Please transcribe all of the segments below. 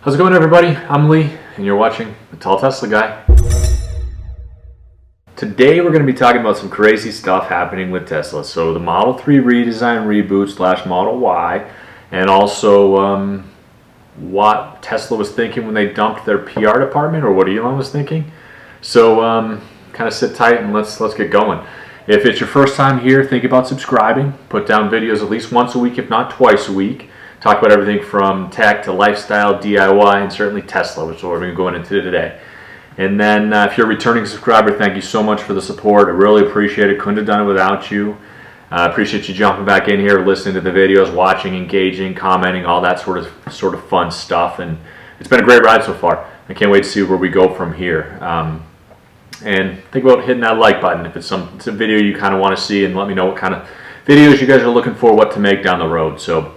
How's it going, everybody? I'm Lee, and you're watching The Tall Tesla Guy. Today we're going to be talking about some crazy stuff happening with Tesla. So the Model 3 redesign reboot / Model Y, and also what Tesla was thinking when they dumped their PR department, or what Elon was thinking. So kind of sit tight and let's get going. If it's your first time here, think about subscribing. Put down videos at least once a week, if not twice a week. Talk about everything from tech to lifestyle, DIY, and certainly Tesla, which is what we're going to go into today. And then if you're a returning subscriber, thank you so much for the support. I really appreciate it. Couldn't have done it without you. I appreciate you jumping back in here, listening to the videos, watching, engaging, commenting, all that sort of fun stuff. And it's been a great ride so far. I can't wait to see where we go from here. And think about hitting that like button if it's a video you kind of want to see, and let me know what kind of videos you guys are looking for, what to make down the road. So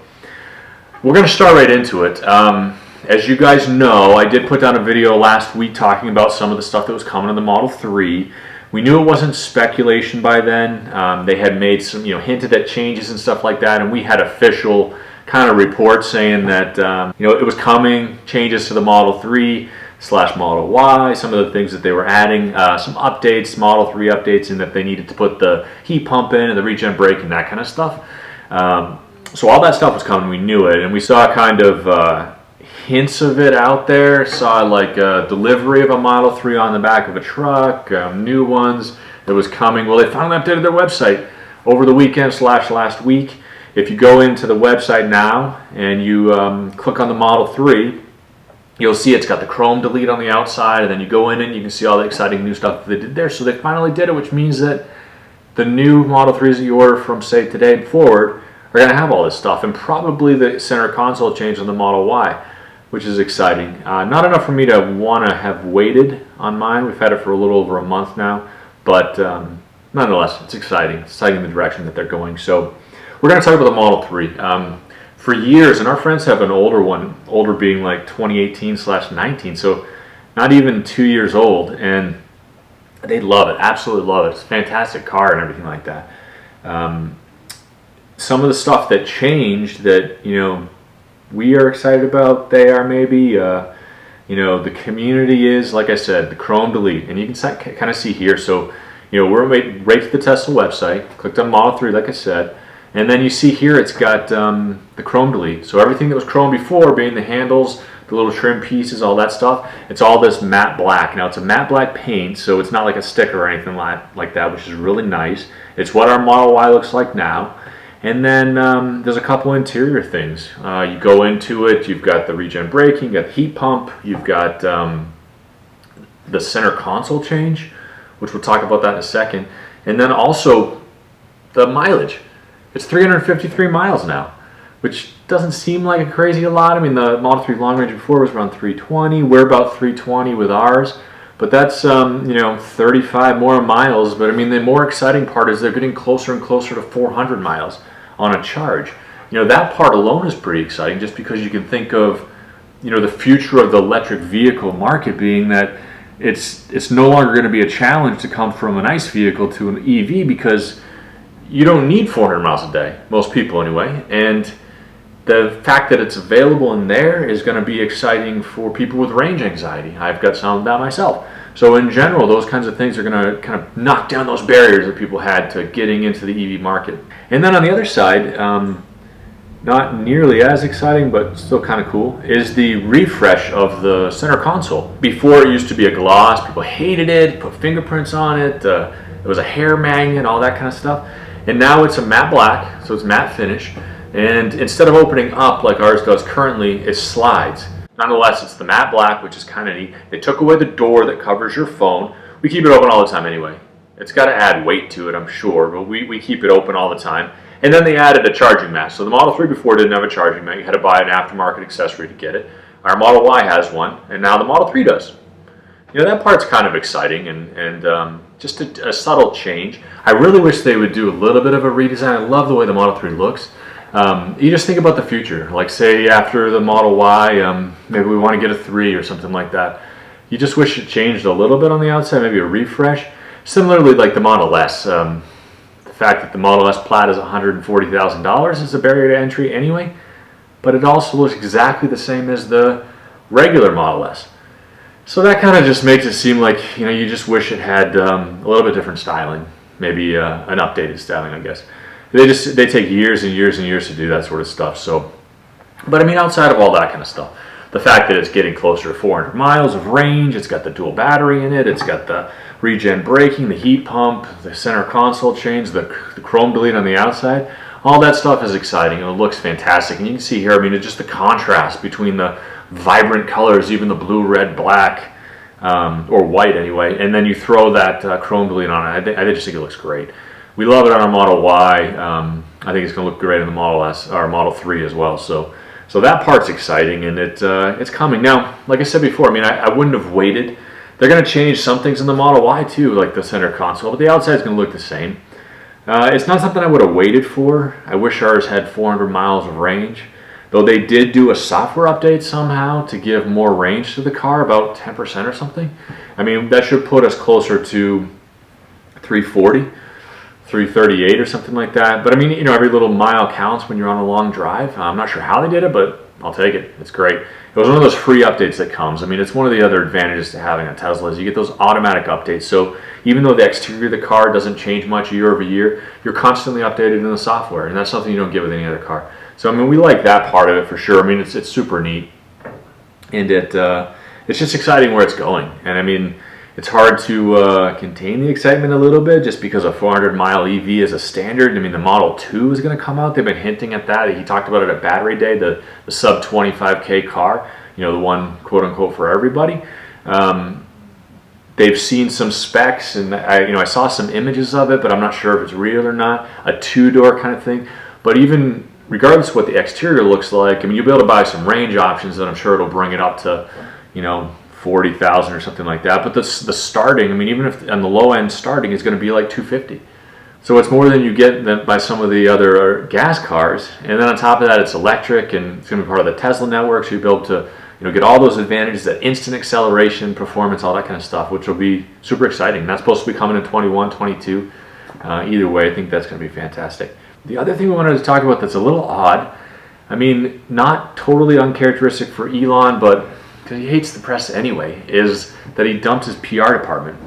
we're going to start right into it. As you guys know, I did put down a video last week talking about some of the stuff that was coming in the Model 3. We knew it wasn't speculation by then. They had made some, hinted at changes and stuff like that, and we had official kind of reports saying that, it was coming, changes to the Model 3 / Model Y, some of the things that they were adding, some updates, Model 3 updates, and that they needed to put the heat pump in and the regen brake and that kind of stuff. So all that stuff was coming, we knew it, and we saw kind of hints of it out there. Saw like a delivery of a Model 3 on the back of a truck, new ones that was coming. Well, they finally updated their website over the weekend / last week. If you go into the website now and you click on the Model 3, you'll see it's got the Chrome delete on the outside, and then you go in and you can see all the exciting new stuff that they did there. So they finally did it, which means that the new Model 3s that you order from, say, today forward are going to have all this stuff, and probably the center console change on the Model Y, which is exciting. Not enough for me to want to have waited on mine. We've had it for a little over a month now, but nonetheless, it's exciting. It's exciting the direction that they're going. So we're going to talk about the Model 3. For years, and our friends have an older one, older being like 2018 / 19, so not even 2 years old, and they love it, absolutely love it. It's a fantastic car and everything like that. Some of the stuff that changed that, we are excited about, they are maybe, the community is, like I said, the Chrome delete, and you can kind of see here. So, we're right to the Tesla website, clicked on Model 3, like I said, and then you see here it's got the Chrome delete. So everything that was Chrome before, being the handles, the little trim pieces, all that stuff, it's all this matte black. Now it's a matte black paint, so it's not like a sticker or anything like that, which is really nice. It's what our Model Y looks like now. And then there's a couple interior things. You go into it, you've got the regen braking, you've got the heat pump, you've got the center console change, which we'll talk about that in a second. And then also the mileage. It's 353 miles now, which doesn't seem like a crazy lot. I mean, the Model 3 long range before was around 320. We're about 320 with ours. But that's, 35 more miles. But I mean, the more exciting part is they're getting closer and closer to 400 miles on a charge. That part alone is pretty exciting, just because you can think of, the future of the electric vehicle market being that it's no longer going to be a challenge to come from an ICE vehicle to an EV, because you don't need 400 miles a day, most people anyway. And the fact that it's available in there is going to be exciting for people with range anxiety. I've got some of that myself. So in general, those kinds of things are going to kind of knock down those barriers that people had to getting into the EV market. And then on the other side, not nearly as exciting, but still kind of cool, is the refresh of the center console. Before, it used to be a gloss. People hated it, put fingerprints on it. It was a hair magnet, all that kind of stuff. And now it's a matte black, so it's matte finish. And instead of opening up like ours does currently, it slides. Nonetheless, it's the matte black, which is kind of neat. They took away the door that covers your phone. We keep it open all the time anyway. It's got to add weight to it, I'm sure, but we keep it open all the time. And then they added a charging mat. So the Model 3 before didn't have a charging mat. You had to buy an aftermarket accessory to get it. Our Model Y has one, and now the Model 3 does. That part's kind of exciting and just a subtle change. I really wish they would do a little bit of a redesign. I love the way the Model 3 looks. You just think about the future. Like, say, after the Model Y, maybe we want to get a 3 or something like that. You just wish it changed a little bit on the outside, maybe a refresh. Similarly, like the Model S. The fact that the Model S Plaid is $140,000 is a barrier to entry anyway, but it also looks exactly the same as the regular Model S. So that kind of just makes it seem like, you know, you just wish it had a little bit different styling, maybe an updated styling, I guess. They take years and years and years to do that sort of stuff. So, but I mean, outside of all that kind of stuff, the fact that it's getting closer to 400 miles of range, it's got the dual battery in it, it's got the regen braking, the heat pump, the center console change, the chrome delete on the outside, all that stuff is exciting and it looks fantastic. And you can see here, I mean, it's just the contrast between the vibrant colors, even the blue, red, black, or white anyway, and then you throw that chrome delete on it. I just think it looks great. We love it on our Model Y. I think it's going to look great in the Model S or Model 3 as well. So that part's exciting, and it's coming. Now, like I said before, I mean, I wouldn't have waited. They're going to change some things in the Model Y too, like the center console, but the outside is going to look the same. It's not something I would have waited for. I wish ours had 400 miles of range, though they did do a software update somehow to give more range to the car, about 10% or something. I mean, that should put us closer to 340. 338 or something like that. But I mean, you know, every little mile counts when you're on a long drive. I'm not sure how they did it, but I'll take it. It's great. It was one of those free updates that comes. I mean, it's one of the other advantages to having a Tesla is you get those automatic updates. So even though the exterior of the car doesn't change much year over year, you're constantly updated in the software, and that's something you don't get with any other car. So I mean, we like that part of it for sure. I mean, it's super neat, and it's just exciting where it's going. And I mean, it's hard to contain the excitement a little bit just because a 400-mile EV is a standard. I mean, the Model 2 is going to come out. They've been hinting at that. He talked about it at Battery Day, the sub 25K car, you know, the one quote-unquote for everybody. They've seen some specs, and I saw some images of it, but I'm not sure if it's real or not. A two-door kind of thing. But even regardless of what the exterior looks like, I mean, you'll be able to buy some range options that I'm sure it'll bring it up to, you know, 40,000 or something like that. But the starting, I mean, even if on the low end starting is going to be like 250. So it's more than you get by some of the other gas cars. And then on top of that, it's electric, and it's going to be part of the Tesla network. So you'll be able to, you know, get all those advantages, that instant acceleration, performance, all that kind of stuff, which will be super exciting. And that's supposed to be coming in 21, 22. Either way, I think that's going to be fantastic. The other thing we wanted to talk about that's a little odd, I mean, not totally uncharacteristic for Elon, but because he hates the press anyway, is that he dumped his PR department.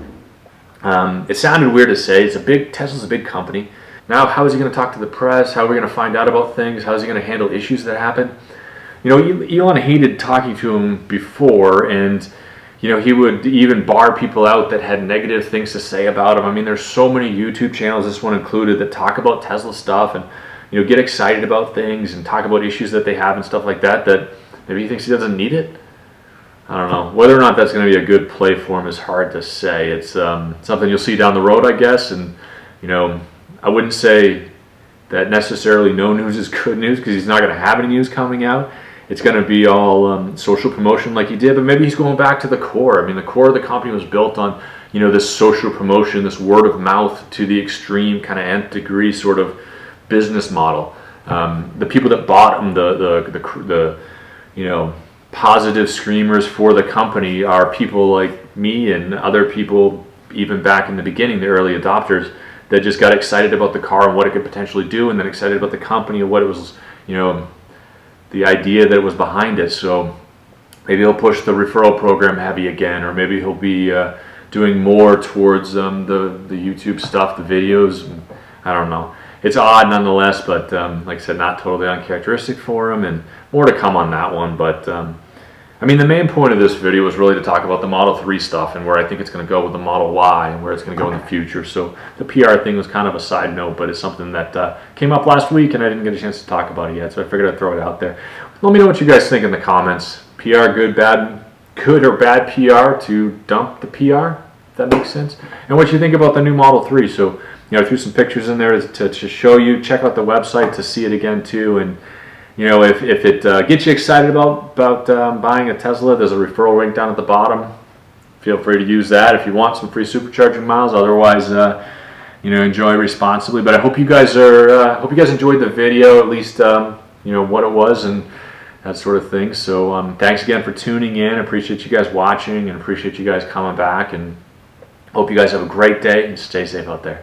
It sounded weird to say. Tesla's a big company. Now, how is he going to talk to the press? How are we going to find out about things? How is he going to handle issues that happen? You know, Elon hated talking to him before, and you know, he would even bar people out that had negative things to say about him. I mean, there's so many YouTube channels, this one included, that talk about Tesla stuff and, you know, get excited about things and talk about issues that they have and stuff like that, that maybe he thinks he doesn't need it. I don't know. Whether or not that's going to be a good play for him is hard to say. It's something you'll see down the road, I guess. And, you know, I wouldn't say that necessarily no news is good news, because he's not going to have any news coming out. It's going to be all social promotion like he did, but maybe he's going back to the core. I mean, the core of the company was built on, you know, this social promotion, this word of mouth to the extreme kind of nth degree sort of business model. The people that bought him, the you know, positive screamers for the company are people like me and other people, even back in the beginning, the early adopters, that just got excited about the car and what it could potentially do, and then excited about the company and what it was, you know, the idea that was behind it. So maybe he'll push the referral program heavy again, or maybe he'll be doing more towards the YouTube stuff, the videos. I don't know. It's odd nonetheless, but like I said, not totally uncharacteristic for him, and more to come on that one. But I mean, the main point of this video was really to talk about the Model 3 stuff and where I think it's going to go with the Model Y and where it's going to go in the future. So the PR thing was kind of a side note, but it's something that came up last week and I didn't get a chance to talk about it yet, so I figured I'd throw it out there. Let me know what you guys think in the comments. PR, good or bad PR to dump the PR, if that makes sense. And what you think about the new Model 3. So, you know, I threw some pictures in there to show you. Check out the website to see it again too. And you know, if it gets you excited about buying a Tesla, there's a referral link down at the bottom. Feel free to use that if you want some free supercharging miles. Otherwise, you know, enjoy responsibly. But I hope you guys enjoyed the video, at least you know, what it was and that sort of thing. So thanks again for tuning in. Appreciate you guys watching and appreciate you guys coming back. And hope you guys have a great day and stay safe out there.